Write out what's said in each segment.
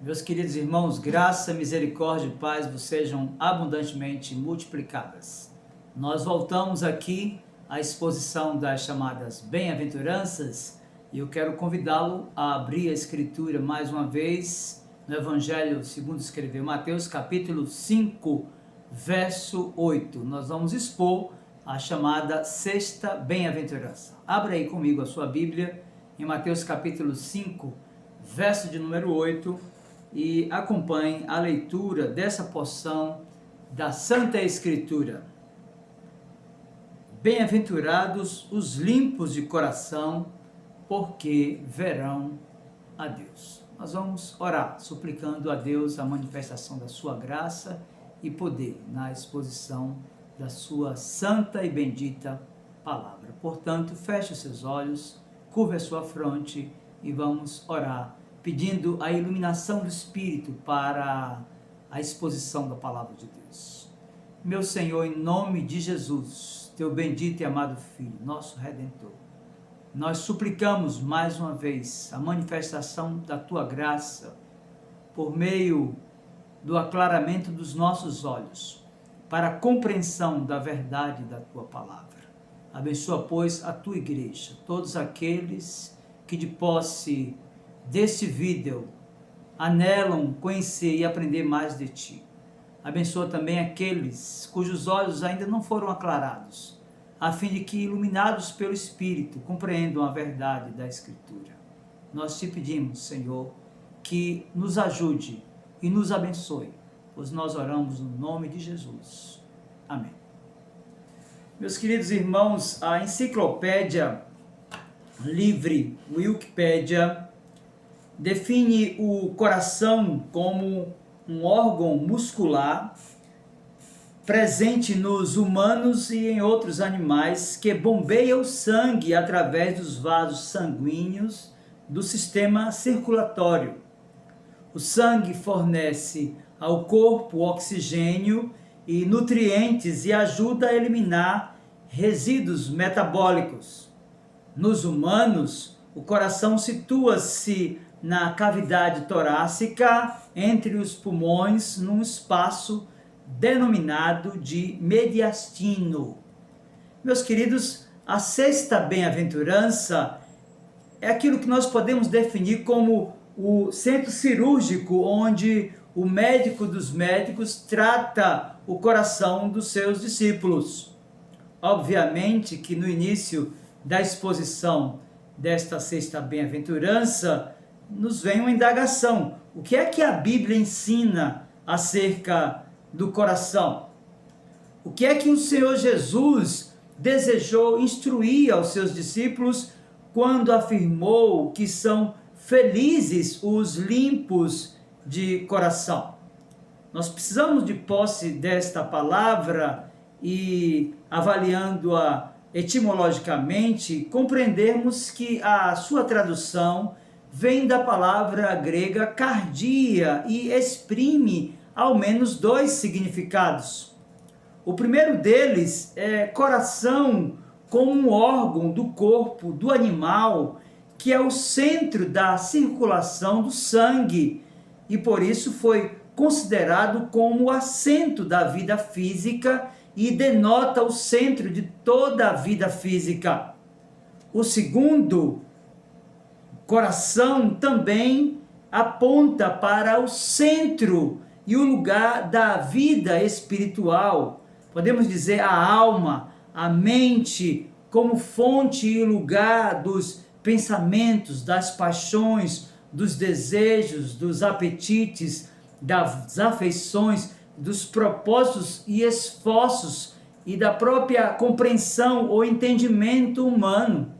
Meus queridos irmãos, graça, misericórdia e paz vos sejam abundantemente multiplicadas. Nós voltamos aqui à exposição das chamadas bem-aventuranças e eu quero convidá-lo a abrir a Escritura mais uma vez no Evangelho segundo escreveu Mateus, capítulo 5, verso 8. Nós vamos expor a chamada sexta bem-aventurança. Abra aí comigo a sua Bíblia em Mateus, capítulo 5, verso de número 8, e acompanhe a leitura dessa porção da Santa Escritura. Bem-aventurados os limpos de coração, porque verão a Deus. Nós vamos orar, suplicando a Deus a manifestação da sua graça e poder na exposição da sua santa e bendita palavra. Portanto, feche os seus olhos, curve a sua fronte e vamos orar, pedindo a iluminação do Espírito para a exposição da palavra de Deus. Meu Senhor, em nome de Jesus, teu bendito e amado Filho, nosso Redentor, nós suplicamos mais uma vez a manifestação da tua graça por meio do aclaramento dos nossos olhos para a compreensão da verdade da tua palavra. Abençoa, pois, a tua igreja, todos aqueles que de posse desse vídeo anelam conhecer e aprender mais de ti. Abençoa também aqueles cujos olhos ainda não foram aclarados, a fim de que, iluminados pelo Espírito, compreendam a verdade da Escritura. Nós te pedimos, Senhor, que nos ajude e nos abençoe, pois nós oramos no nome de Jesus. Amém. Meus queridos irmãos, a enciclopédia livre Wikipédia define o coração como um órgão muscular presente nos humanos e em outros animais que bombeia o sangue através dos vasos sanguíneos do sistema circulatório. O sangue fornece ao corpo oxigênio e nutrientes e ajuda a eliminar resíduos metabólicos. Nos humanos, o coração situa-se na cavidade torácica, entre os pulmões, num espaço denominado de mediastino. Meus queridos, a sexta bem-aventurança é aquilo que nós podemos definir como o centro cirúrgico, onde o médico dos médicos trata o coração dos seus discípulos. Obviamente que no início da exposição desta sexta bem-aventurança, nos vem uma indagação. O que é que a Bíblia ensina acerca do coração? O que é que o Senhor Jesus desejou instruir aos seus discípulos quando afirmou que são felizes os limpos de coração? Nós precisamos de posse desta palavra e, avaliando-a etimologicamente, compreendermos que a sua tradução vem da palavra grega cardia e exprime ao menos dois significados. O primeiro deles é coração como um órgão do corpo do animal, que é o centro da circulação do sangue e por isso foi considerado como o assento da vida física e denota o centro de toda a vida física. O segundo, coração, também aponta para o centro e o lugar da vida espiritual. Podemos dizer a alma, a mente, como fonte e lugar dos pensamentos, das paixões, dos desejos, dos apetites, das afeições, dos propósitos e esforços e da própria compreensão ou entendimento humano.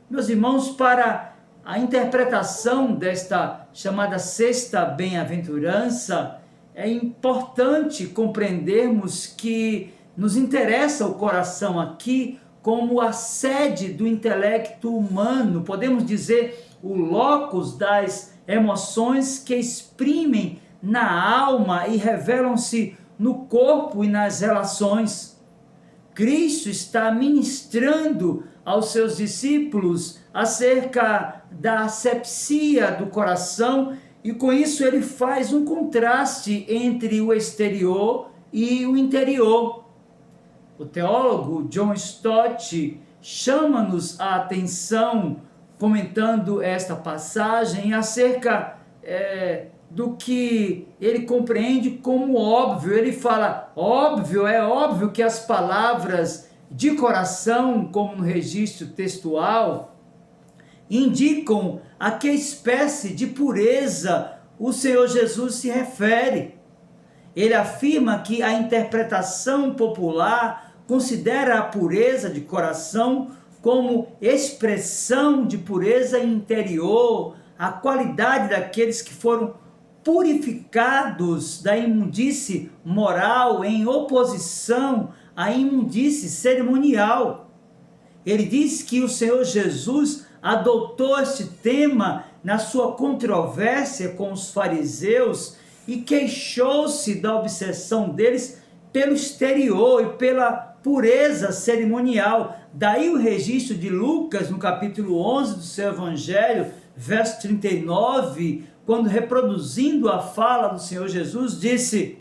Meus irmãos, para a interpretação desta chamada sexta bem-aventurança, é importante compreendermos que nos interessa o coração aqui como a sede do intelecto humano, podemos dizer o locus das emoções que exprimem na alma e revelam-se no corpo e nas relações. Cristo está ministrando aos seus discípulos acerca da asepsia do coração E com isso ele faz um contraste entre o exterior e o interior. O teólogo John Stott chama-nos a atenção, comentando esta passagem, acerca do que ele compreende como óbvio. Ele fala, é óbvio que as palavras de coração, como no registro textual, indicam a que espécie de pureza o Senhor Jesus se refere. Ele afirma que a interpretação popular considera a pureza de coração como expressão de pureza interior, a qualidade daqueles que foram purificados da imundície moral em oposição à imundície cerimonial. Ele diz que o Senhor Jesus adotou este tema na sua controvérsia com os fariseus e queixou-se da obsessão deles pelo exterior e pela pureza cerimonial. Daí o registro de Lucas, no capítulo 11 do seu evangelho, verso 39, quando reproduzindo a fala do Senhor Jesus, disse: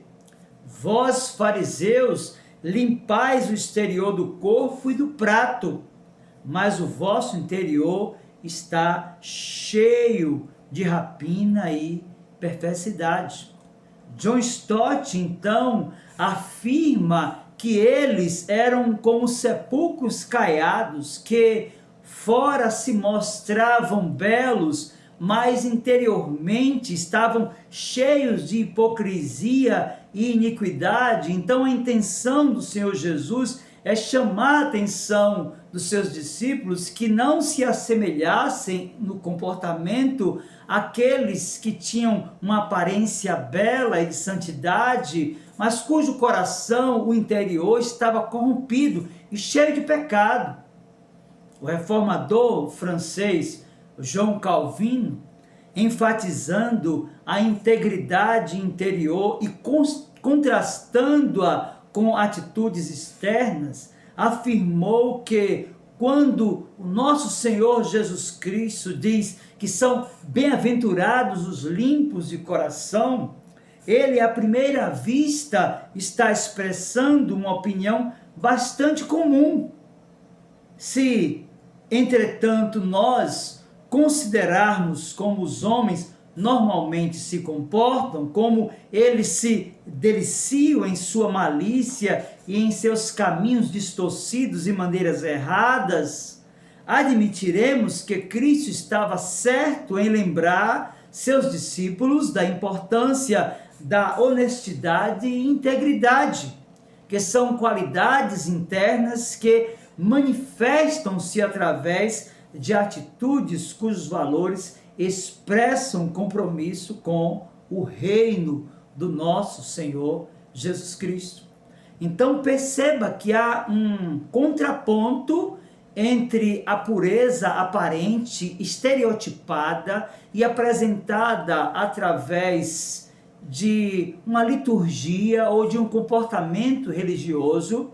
vós, fariseus, limpais o exterior do corpo e do prato, mas o vosso interior está cheio de rapina e perversidade. John Stott, então, afirma que eles eram como sepulcros caiados, que fora se mostravam belos, mas interiormente estavam cheios de hipocrisia e iniquidade. Então a intenção do Senhor Jesus é chamar a atenção dos seus discípulos que não se assemelhassem no comportamento àqueles que tinham uma aparência bela e de santidade, mas cujo coração, o interior, estava corrompido e cheio de pecado. O reformador francês João Calvino, enfatizando a integridade interior e contrastando-a com atitudes externas, afirmou que quando o nosso Senhor Jesus Cristo diz que são bem-aventurados os limpos de coração, ele à primeira vista está expressando uma opinião bastante comum. Se, entretanto, nós considerarmos como os homens normalmente se comportam, como eles se deliciam em sua malícia e em seus caminhos distorcidos e maneiras erradas, admitiremos que Cristo estava certo em lembrar seus discípulos da importância da honestidade e integridade, que são qualidades internas que manifestam-se através de atitudes cujos valores expressam compromisso com o reino do nosso Senhor Jesus Cristo. Então perceba que há um contraponto entre a pureza aparente, estereotipada e apresentada através de uma liturgia ou de um comportamento religioso,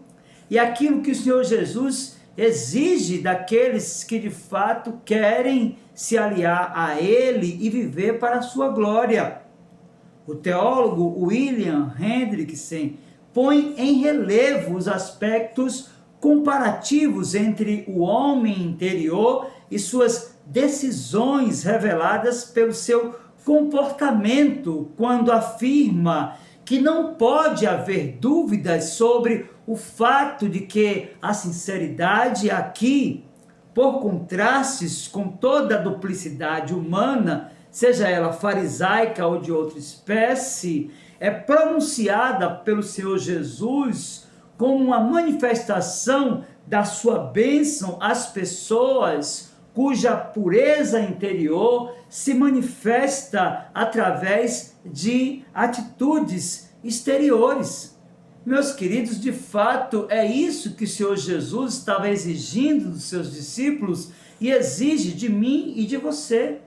e aquilo que o Senhor Jesus exige daqueles que de fato querem se aliar a Ele e viver para a sua glória. O teólogo William Hendrickson põe em relevo os aspectos comparativos entre o homem interior e suas decisões reveladas pelo seu comportamento, quando afirma que não pode haver dúvidas sobre o fato de que a sinceridade aqui, por contrastes com toda a duplicidade humana, seja ela farisaica ou de outra espécie, é pronunciada pelo Senhor Jesus como uma manifestação da sua bênção às pessoas cuja pureza interior se manifesta através de atitudes exteriores. Meus queridos, de fato é isso que o Senhor Jesus estava exigindo dos seus discípulos e exige de mim e de você.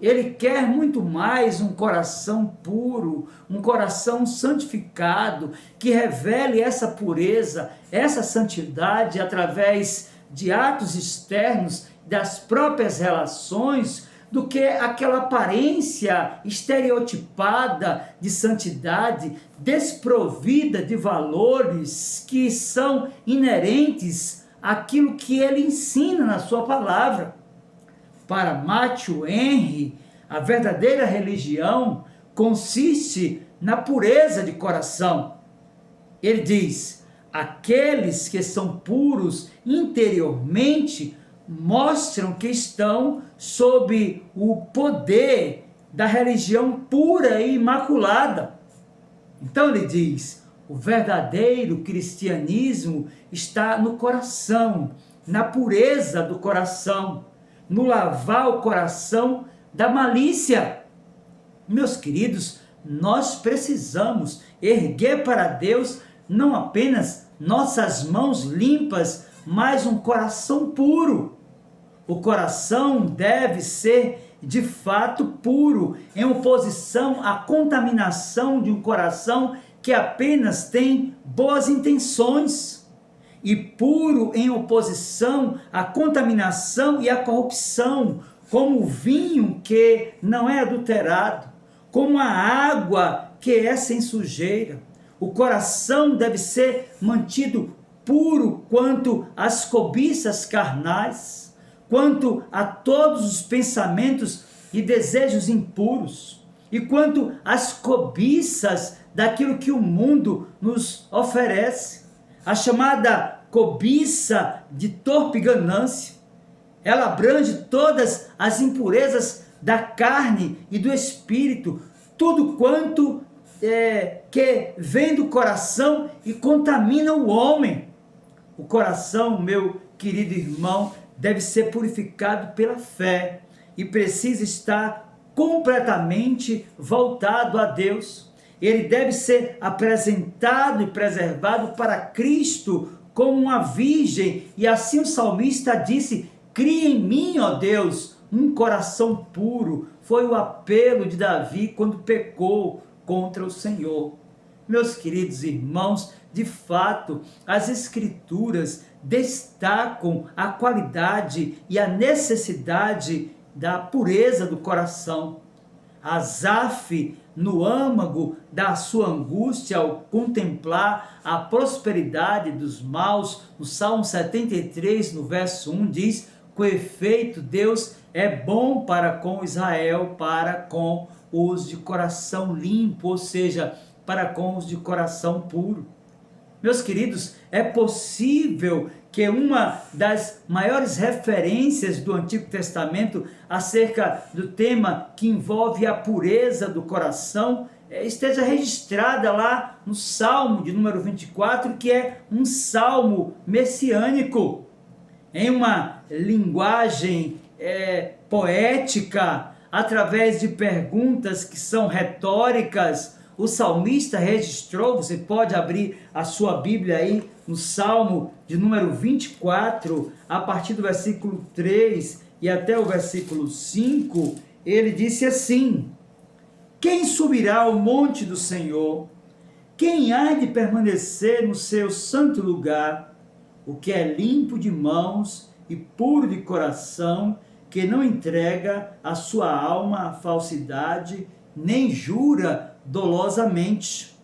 Ele quer muito mais um coração puro, um coração santificado, que revele essa pureza, essa santidade através de atos externos, das próprias relações, do que aquela aparência estereotipada de santidade, desprovida de valores que são inerentes àquilo que ele ensina na sua palavra. Para Matthew Henry, a verdadeira religião consiste na pureza de coração. Ele diz: aqueles que são puros interiormente mostram que estão sob o poder da religião pura e imaculada. Então ele diz: o verdadeiro cristianismo está no coração, na pureza do coração, no lavar o coração da malícia. Meus queridos, nós precisamos erguer para Deus não apenas nossas mãos limpas, mas um coração puro. O coração deve ser de fato puro, em oposição à contaminação de um coração que apenas tem boas intenções, e puro em oposição à contaminação e à corrupção, como o vinho que não é adulterado, como a água que é sem sujeira. O coração deve ser mantido puro quanto às cobiças carnais, quanto a todos os pensamentos e desejos impuros, e quanto às cobiças daquilo que o mundo nos oferece. A chamada cobiça de torpe ganância, ela abrange todas as impurezas da carne e do espírito, tudo quanto que vem do coração e contamina o homem. O coração, meu querido irmão, deve ser purificado pela fé e precisa estar completamente voltado a Deus. Ele deve ser apresentado e preservado para Cristo como uma virgem, e assim o salmista disse: cria em mim, ó Deus, um coração puro. Foi o apelo de Davi quando pecou contra o Senhor. Meus queridos irmãos, de fato, as Escrituras destacam a qualidade e a necessidade da pureza do coração. Asaf, no âmago da sua angústia ao contemplar a prosperidade dos maus, no Salmo 73, no verso 1, diz: com efeito, Deus é bom para com Israel, para com os de coração limpo, ou seja, para com os de coração puro. Meus queridos, é possível que uma das maiores referências do Antigo Testamento acerca do tema que envolve a pureza do coração esteja registrada lá no Salmo de número 24, que é um salmo messiânico, em uma linguagem poética, através de perguntas que são retóricas. O salmista registrou, você pode abrir a sua Bíblia aí, no Salmo de número 24, a partir do versículo 3 e até o versículo 5, ele disse assim: quem subirá ao monte do Senhor? Quem há de permanecer no seu santo lugar? O que é limpo de mãos e puro de coração, que não entrega a sua alma à falsidade, nem jura dolosamente.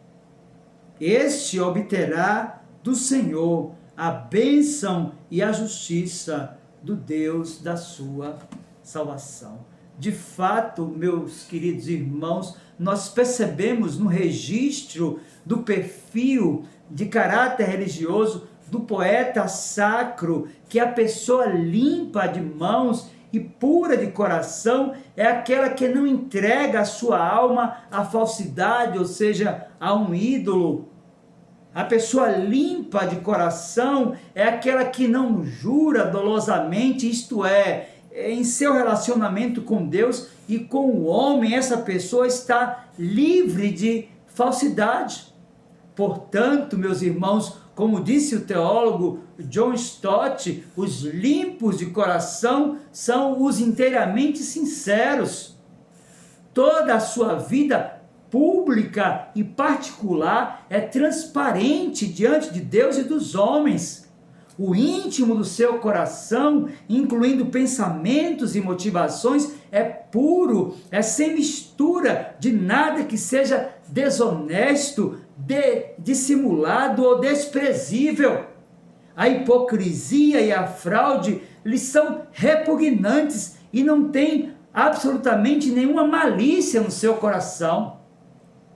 Este obterá do Senhor a bênção e a justiça do Deus da sua salvação. De fato, meus queridos irmãos, nós percebemos no registro do perfil de caráter religioso do poeta sacro que a pessoa limpa de mãos e pura de coração é aquela que não entrega a sua alma à falsidade, ou seja, a um ídolo. A pessoa limpa de coração é aquela que não jura dolosamente, isto é, em seu relacionamento com Deus e com o homem, essa pessoa está livre de falsidade. Portanto, meus irmãos, como disse o teólogo John Stott, os limpos de coração são os inteiramente sinceros. Toda a sua vida pública e particular é transparente diante de Deus e dos homens. O íntimo do seu coração, incluindo pensamentos e motivações, é puro, é sem mistura de nada que seja desonesto, dissimulado ou desprezível. A hipocrisia e a fraude lhes são repugnantes e não tem absolutamente nenhuma malícia no seu coração.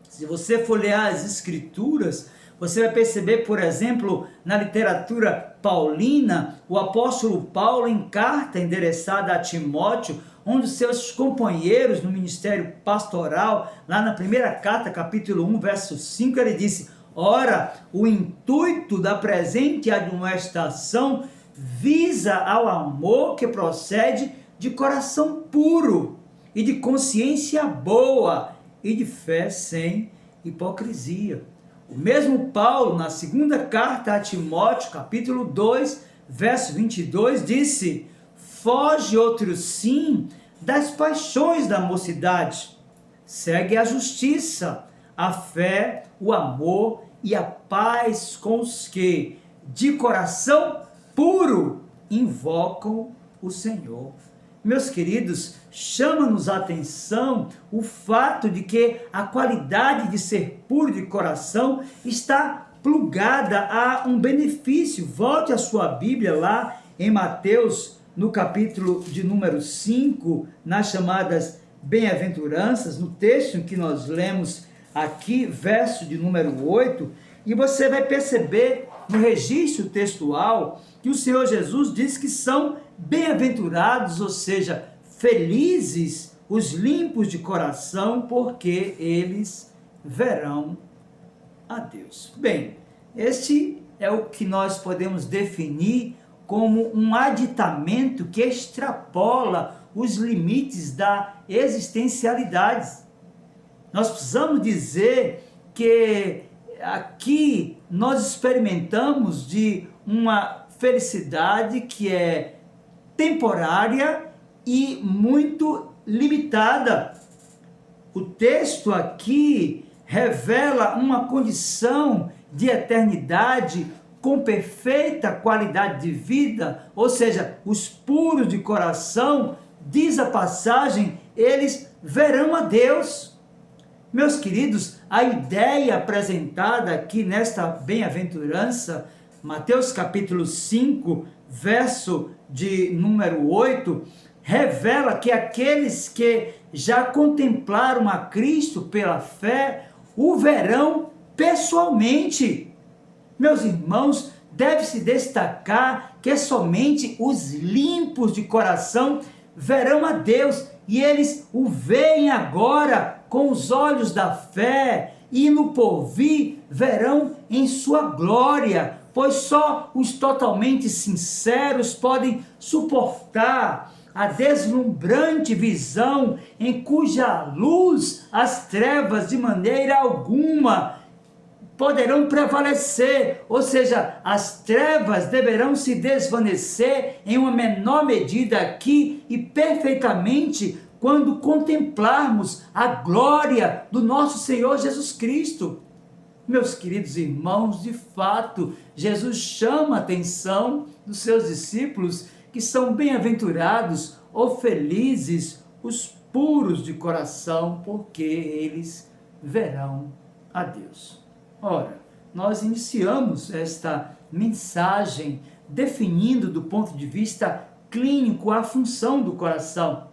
Se você folhear as Escrituras, você vai perceber, por exemplo, na literatura paulina, o apóstolo Paulo, em carta endereçada a Timóteo, um dos seus companheiros no ministério pastoral, lá na primeira carta, capítulo 1, verso 5, ele disse: ora, o intuito da presente admoestação visa ao amor que procede de coração puro e de consciência boa e de fé sem hipocrisia. O mesmo Paulo, na segunda carta a Timóteo, capítulo 2, verso 22, disse: foge outro sim das paixões da mocidade, segue a justiça, a fé, o amor e a paz com os que, de coração puro, invocam o Senhor. Meus queridos, chama-nos a atenção o fato de que a qualidade de ser puro de coração está plugada a um benefício. Volte a sua Bíblia lá em Mateus, no capítulo de número 5, nas chamadas bem-aventuranças, no texto que nós lemos aqui, verso de número 8, e você vai perceber no registro textual que o Senhor Jesus diz que são bem-aventurados, ou seja, felizes os limpos de coração, porque eles verão a Deus. Bem, este é o que nós podemos definir como um aditamento que extrapola os limites da existencialidade. Nós precisamos dizer que aqui nós experimentamos de uma felicidade que é temporária e muito limitada. O texto aqui revela uma condição de eternidade com perfeita qualidade de vida, ou seja, os puros de coração, diz a passagem, eles verão a Deus. Meus queridos, a ideia apresentada aqui nesta bem-aventurança, Mateus capítulo 5, verso de número 8, revela que aqueles que já contemplaram a Cristo pela fé, o verão pessoalmente. Meus irmãos, deve-se destacar que somente os limpos de coração verão a Deus, e eles o veem agora com os olhos da fé, e no porvir verão em sua glória, pois só os totalmente sinceros podem suportar a deslumbrante visão em cuja luz as trevas de maneira alguma poderão prevalecer, ou seja, as trevas deverão se desvanecer em uma menor medida aqui e perfeitamente quando contemplarmos a glória do nosso Senhor Jesus Cristo. Meus queridos irmãos, de fato, Jesus chama a atenção dos seus discípulos que são bem-aventurados ou felizes os puros de coração, porque eles verão a Deus. Ora, nós iniciamos esta mensagem definindo do ponto de vista clínico a função do coração.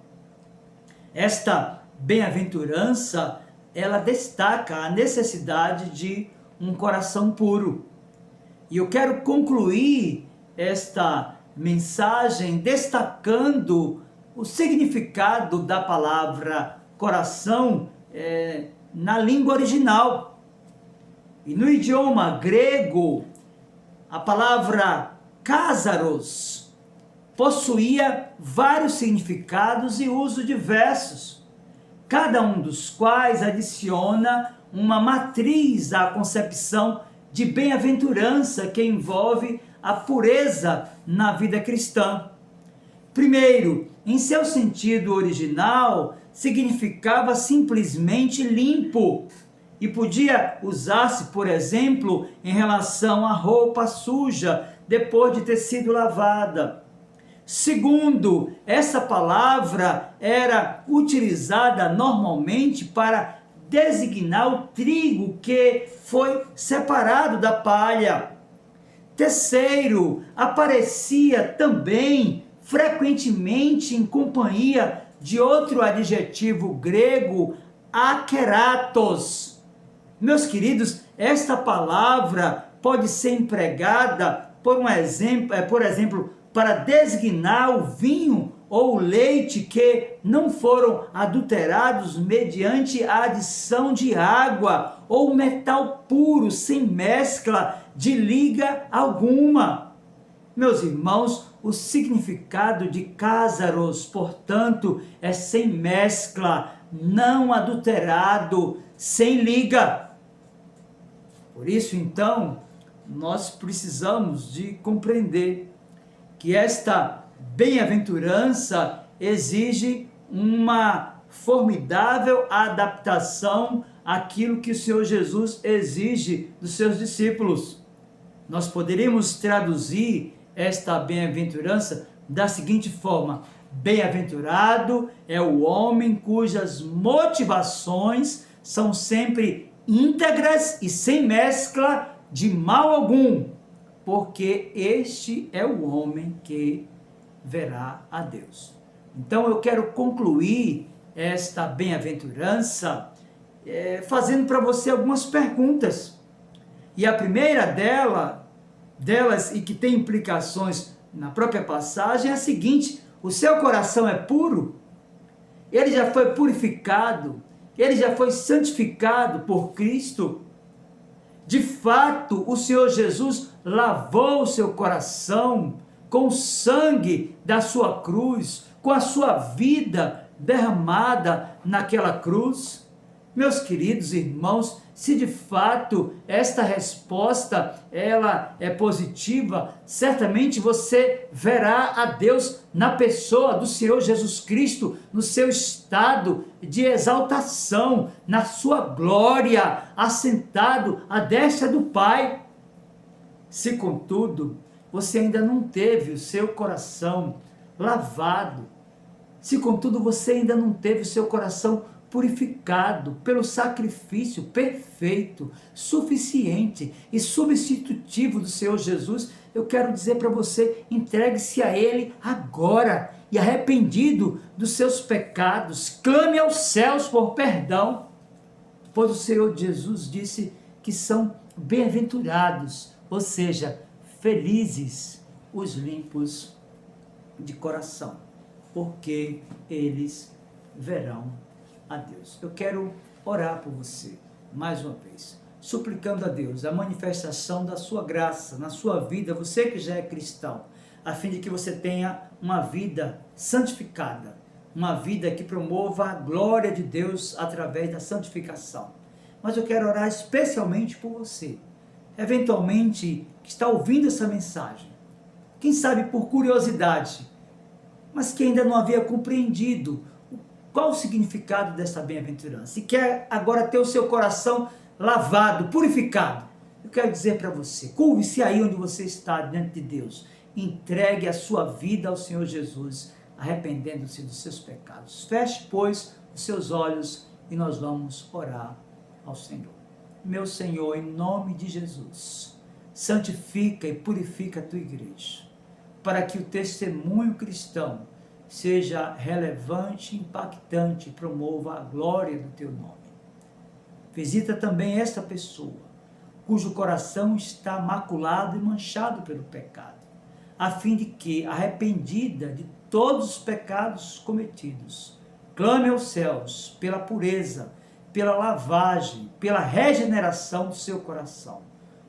Esta bem-aventurança, ela destaca a necessidade de um coração puro. E eu quero concluir esta mensagem destacando o significado da palavra coração na língua original. E no idioma grego, a palavra cásaros possuía vários significados e usos diversos, cada um dos quais adiciona uma matriz à concepção de bem-aventurança que envolve a pureza na vida cristã. Primeiro, em seu sentido original, significava simplesmente limpo, e podia usar-se, por exemplo, em relação à roupa suja, depois de ter sido lavada. Segundo, essa palavra era utilizada normalmente para designar o trigo que foi separado da palha. Terceiro, aparecia também frequentemente em companhia de outro adjetivo grego, akeratos. Meus queridos, esta palavra pode ser empregada, por exemplo, para designar o vinho ou o leite que não foram adulterados mediante a adição de água ou metal puro, sem mescla de liga alguma. Meus irmãos, o significado de cázaros, portanto, é sem mescla, não adulterado, sem liga. Por isso, então, nós precisamos de compreender que esta bem-aventurança exige uma formidável adaptação àquilo que o Senhor Jesus exige dos seus discípulos. Nós poderíamos traduzir esta bem-aventurança da seguinte forma: bem-aventurado é o homem cujas motivações são sempre íntegras e sem mescla de mal algum, porque este é o homem que verá a Deus. Então eu quero concluir esta bem-aventurança fazendo para você algumas perguntas. E a primeira delas, e que tem implicações na própria passagem, é a seguinte: o seu coração é puro? Ele já foi purificado? Ele já foi santificado por Cristo? De fato, o Senhor Jesus lavou o seu coração com o sangue da sua cruz, com a sua vida derramada naquela cruz? Meus queridos irmãos, se de fato esta resposta ela é positiva, certamente você verá a Deus na pessoa do Senhor Jesus Cristo, no seu estado de exaltação, na sua glória, assentado à destra do Pai. Se contudo, você ainda não teve o seu coração lavado, se contudo você ainda não teve o seu coração purificado pelo sacrifício perfeito, suficiente e substitutivo do Senhor Jesus, eu quero dizer para você: entregue-se a Ele agora e, arrependido dos seus pecados, clame aos céus por perdão, pois o Senhor Jesus disse que são bem-aventurados, ou seja, felizes os limpos de coração, porque eles verão a Deus. Eu quero orar por você, mais uma vez, suplicando a Deus a manifestação da sua graça na sua vida, você que já é cristão, a fim de que você tenha uma vida santificada, uma vida que promova a glória de Deus através da santificação. Mas eu quero orar especialmente por você, eventualmente, que está ouvindo essa mensagem, quem sabe por curiosidade, mas que ainda não havia compreendido qual o significado dessa bem-aventurança e quer agora ter o seu coração lavado, purificado. Eu quero dizer para você: curve-se aí onde você está diante de Deus, entregue a sua vida ao Senhor Jesus, arrependendo-se dos seus pecados. Feche, pois, os seus olhos e nós vamos orar ao Senhor. Meu Senhor, em nome de Jesus, santifica e purifica a tua igreja, para que o testemunho cristão seja relevante, impactante e promova a glória do teu nome. Visita também esta pessoa, cujo coração está maculado e manchado pelo pecado, a fim de que, arrependida de todos os pecados cometidos, clame aos céus pela pureza, pela lavagem, pela regeneração do seu coração.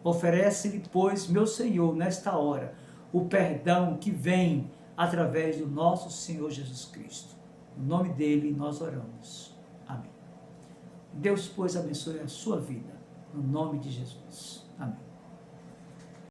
Oferece-lhe, pois, meu Senhor, nesta hora, o perdão que vem através do nosso Senhor Jesus Cristo. No nome dele nós oramos. Amém. Deus, pois, abençoe a sua vida. No nome de Jesus. Amém.